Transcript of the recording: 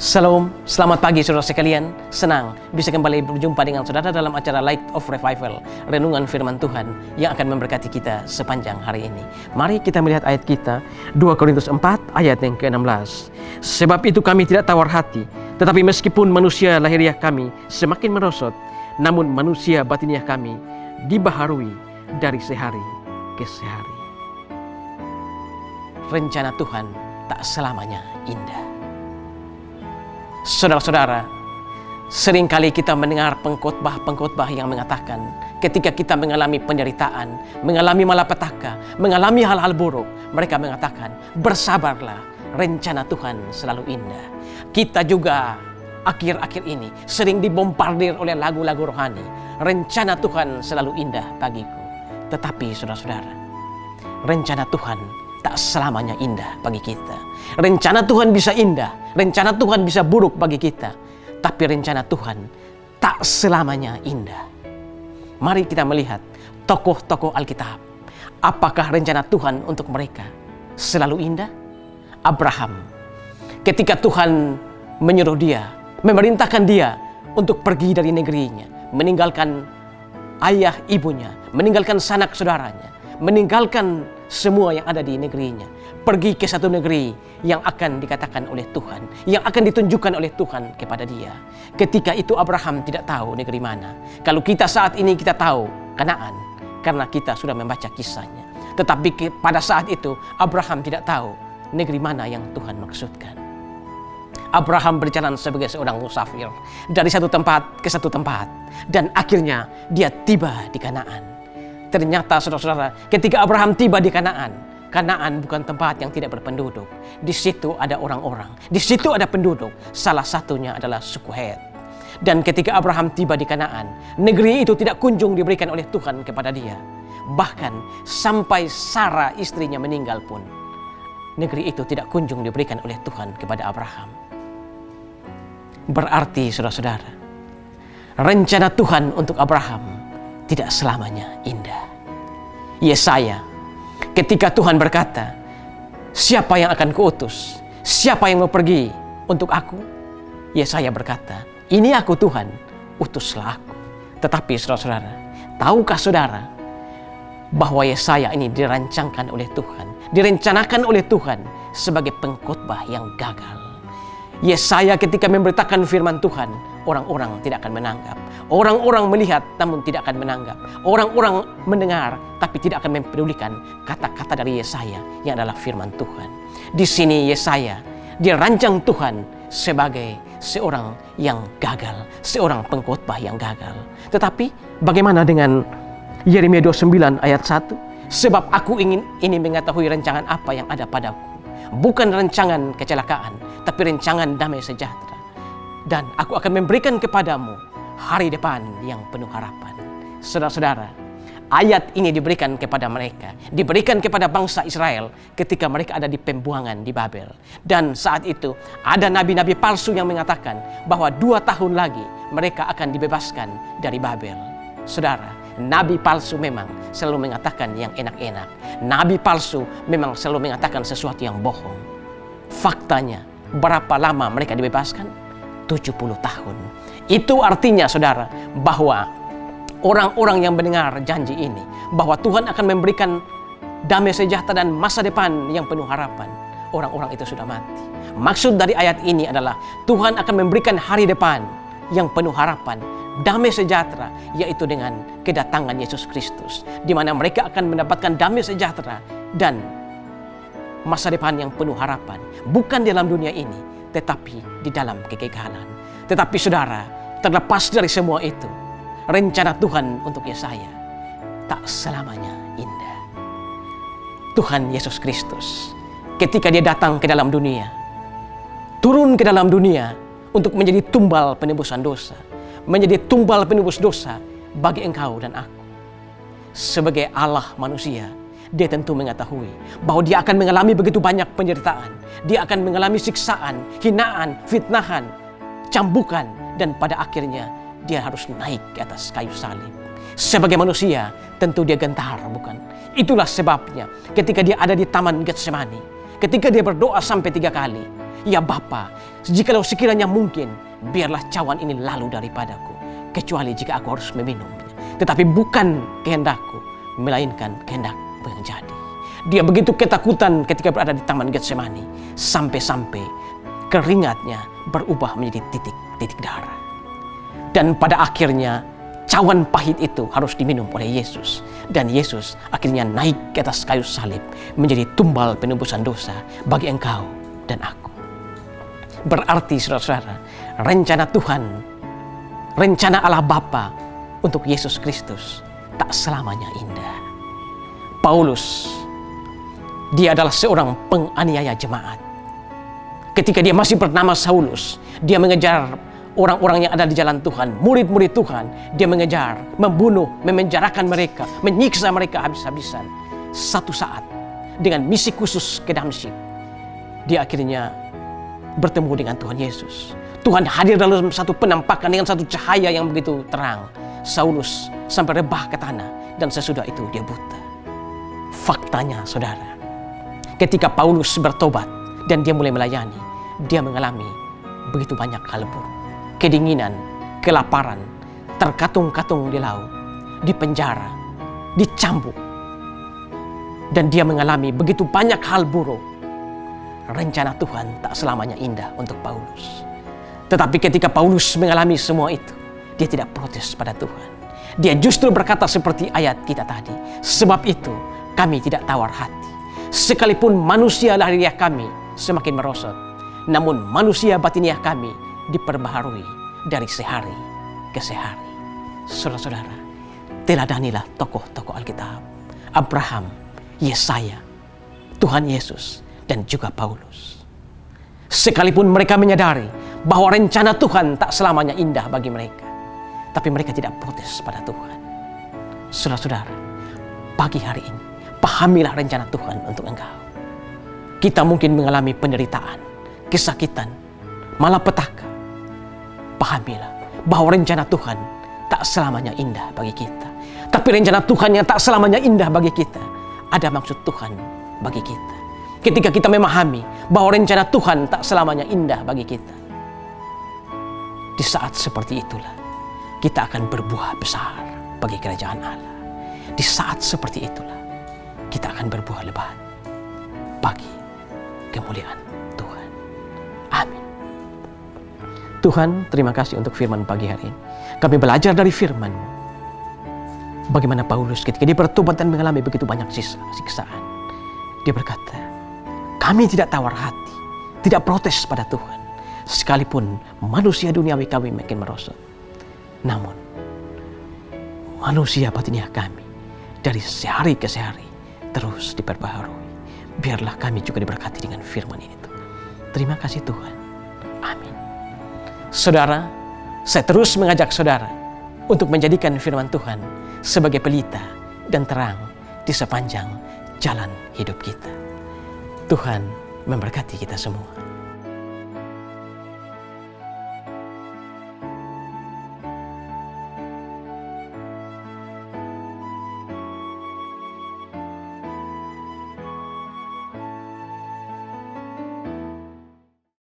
Shalom, selamat pagi saudara sekalian. Senang bisa kembali berjumpa dengan saudara dalam acara Light of Revival, renungan firman Tuhan yang akan memberkati kita sepanjang hari ini. Mari kita melihat ayat kita, 2 Korintus 4 ayat yang ke-16. Sebab itu kami tidak tawar hati, tetapi meskipun manusia lahiriah kami semakin merosot, namun manusia batiniah kami dibaharui dari sehari ke sehari. Rencana Tuhan tak selamanya indah. Saudara-saudara, seringkali kita mendengar pengkhotbah-pengkhotbah yang mengatakan ketika kita mengalami penderitaan, mengalami malapetaka, mengalami hal-hal buruk, mereka mengatakan, bersabarlah, rencana Tuhan selalu indah. Kita juga akhir-akhir ini sering dibombardir oleh lagu-lagu rohani, rencana Tuhan selalu indah bagiku. Tetapi saudara-saudara, rencana Tuhan tak selamanya indah bagi kita. Rencana Tuhan bisa indah, rencana Tuhan bisa buruk bagi kita, tapi rencana Tuhan tak selamanya indah. Mari kita melihat tokoh-tokoh Alkitab. Apakah rencana Tuhan untuk mereka selalu indah? Abraham, ketika Tuhan menyuruh dia, memerintahkan dia untuk pergi dari negerinya, meninggalkan ayah ibunya, meninggalkan sanak saudaranya, meninggalkan semua yang ada di negerinya, pergi ke satu negeri yang akan dikatakan oleh Tuhan, yang akan ditunjukkan oleh Tuhan kepada dia. Ketika itu Abraham tidak tahu negeri mana. Kalau kita saat ini kita tahu Kanaan, karena kita sudah membaca kisahnya. Tetapi pada saat itu Abraham tidak tahu negeri mana yang Tuhan maksudkan. Abraham berjalan sebagai seorang musafir dari satu tempat ke satu tempat, dan akhirnya dia tiba di Kanaan. Ternyata saudara-saudara, ketika Abraham tiba di Kanaan, Kanaan bukan tempat yang tidak berpenduduk. Di situ ada orang-orang, di situ ada penduduk. Salah satunya adalah suku Het. Dan ketika Abraham tiba di Kanaan, negeri itu tidak kunjung diberikan oleh Tuhan kepada dia. Bahkan sampai Sarah istrinya meninggal pun, negeri itu tidak kunjung diberikan oleh Tuhan kepada Abraham. Berarti saudara-saudara, rencana Tuhan untuk Abraham tidak selamanya indah. Yesaya, ketika Tuhan berkata, siapa yang akan kuutus? Siapa yang mau pergi untuk aku? Yesaya berkata, ini aku Tuhan, utuslah aku. Tetapi saudara-saudara, tahukah saudara bahwa Yesaya ini dirancangkan oleh Tuhan, direncanakan oleh Tuhan sebagai pengkhotbah yang gagal. Yesaya ketika memberitakan firman Tuhan, orang-orang tidak akan menanggap. Orang-orang melihat namun tidak akan menanggap. Orang-orang mendengar tapi tidak akan mempedulikan kata-kata dari Yesaya yang adalah firman Tuhan. Di sini Yesaya dirancang Tuhan sebagai seorang yang gagal, seorang pengkhotbah yang gagal. Tetapi bagaimana dengan Yeremia 29 ayat 1? Sebab aku ingin ini mengetahui rancangan apa yang ada padaku. Bukan rancangan kecelakaan, tapi rancangan damai sejahtera. Dan aku akan memberikan kepadamu hari depan yang penuh harapan. Saudara-saudara, ayat ini diberikan kepada mereka, diberikan kepada bangsa Israel ketika mereka ada di pembuangan di Babel. Dan saat itu ada nabi-nabi palsu yang mengatakan bahwa 2 tahun lagi mereka akan dibebaskan dari Babel. Saudara, nabi palsu memang selalu mengatakan yang enak-enak. Nabi palsu memang selalu mengatakan sesuatu yang bohong. Faktanya, berapa lama mereka dibebaskan? 70 tahun. Itu artinya saudara, bahwa orang-orang yang mendengar janji ini, bahwa Tuhan akan memberikan damai sejahtera dan masa depan yang penuh harapan, orang-orang itu sudah mati. Maksud dari ayat ini adalah Tuhan akan memberikan hari depan yang penuh harapan, damai sejahtera, yaitu dengan kedatangan Yesus Kristus, di mana mereka akan mendapatkan damai sejahtera dan masa depan yang penuh harapan, bukan dalam dunia ini, tetapi di dalam kekekalan. Tetapi saudara, terlepas dari semua itu, rencana Tuhan untuk Yesaya tak selamanya indah. Tuhan Yesus Kristus, ketika dia datang ke dalam dunia, turun ke dalam dunia untuk menjadi tumbal penebusan dosa, menjadi tumbal penebus dosa bagi engkau dan aku. Sebagai Allah manusia, dia tentu mengetahui bahwa dia akan mengalami begitu banyak penderitaan. Dia akan mengalami siksaan, hinaan, fitnahan, cambukan, dan pada akhirnya dia harus naik ke atas kayu salib. Sebagai manusia, tentu dia gentar, bukan? Itulah sebabnya ketika dia ada di Taman Getsemani, ketika dia berdoa sampai 3 kali, ya Bapa, Jikalau sekiranya mungkin, biarlah cawan ini lalu daripadaku, kecuali jika aku harus meminumnya. Tetapi bukan kehendakku, melainkan kehendakmu yang jadi. Dia begitu ketakutan ketika berada di Taman Getsemani, sampai-sampai keringatnya berubah menjadi titik-titik darah. Dan pada akhirnya cawan pahit itu harus diminum oleh Yesus. Dan Yesus akhirnya naik ke atas kayu salib menjadi tumbal penebusan dosa bagi engkau dan aku. Berarti saudara-saudara, rencana Tuhan, rencana Allah Bapa untuk Yesus Kristus tak selamanya indah. Paulus, dia adalah seorang penganiaya jemaat. Ketika dia masih bernama Saulus, dia mengejar orang-orang yang ada di jalan Tuhan, murid-murid Tuhan. Dia mengejar, membunuh, memenjarakan mereka, menyiksa mereka habis-habisan. Satu saat, dengan misi khusus ke Damsyik, dia akhirnya bertemu dengan Tuhan Yesus. Tuhan hadir dalam satu penampakan dengan satu cahaya yang begitu terang. Saulus sampai rebah ke tanah, dan sesudah itu dia buta. Faktanya saudara, ketika Paulus bertobat dan dia mulai melayani, dia mengalami begitu banyak hal buruk. Kedinginan, kelaparan, terkatung-katung di laut, di penjara, dicambuk. Dan dia mengalami begitu banyak hal buruk. Rencana Tuhan tak selamanya indah untuk Paulus. Tetapi ketika Paulus mengalami semua itu, dia tidak protes pada Tuhan. Dia justru berkata seperti ayat kita tadi, sebab itu kami tidak tawar hati. Sekalipun manusia lahiriah kami semakin merosot, namun manusia batiniah kami diperbaharui dari sehari ke sehari. Saudara-saudara, teladanilah tokoh-tokoh Alkitab, Abraham, Yesaya, Tuhan Yesus, dan juga Paulus. Sekalipun mereka menyadari bahwa rencana Tuhan tak selamanya indah bagi mereka, tapi mereka tidak protes pada Tuhan. Saudara-saudara, pagi hari ini, pahamilah rencana Tuhan untuk engkau. Kita mungkin mengalami penderitaan, kesakitan, malapetaka. Pahamilah bahwa rencana Tuhan tak selamanya indah bagi kita. Tapi rencana Tuhan yang tak selamanya indah bagi kita, ada maksud Tuhan bagi kita. Ketika kita memahami bahwa rencana Tuhan tak selamanya indah bagi kita, di saat seperti itulah kita akan berbuah besar bagi kerajaan Allah. Di saat seperti itulah kita akan berbuah lebat bagi kemuliaan Tuhan. Amin. Tuhan, terima kasih untuk firman pagi hari ini. Kami belajar dari firman bagaimana Paulus ketika dia bertobat dan mengalami begitu banyak siksaan. Dia berkata, kami tidak tawar hati, tidak protes pada Tuhan. Sekalipun manusia duniawi kami makin merosot, namun manusia batiniah kami dari sehari ke sehari terus diperbaharui. Biarlah kami juga diberkati dengan firman ini Tuhan. Terima kasih Tuhan. Amin. Saudara, saya terus mengajak saudara untuk menjadikan firman Tuhan sebagai pelita dan terang di sepanjang jalan hidup kita. Tuhan memberkati kita semua.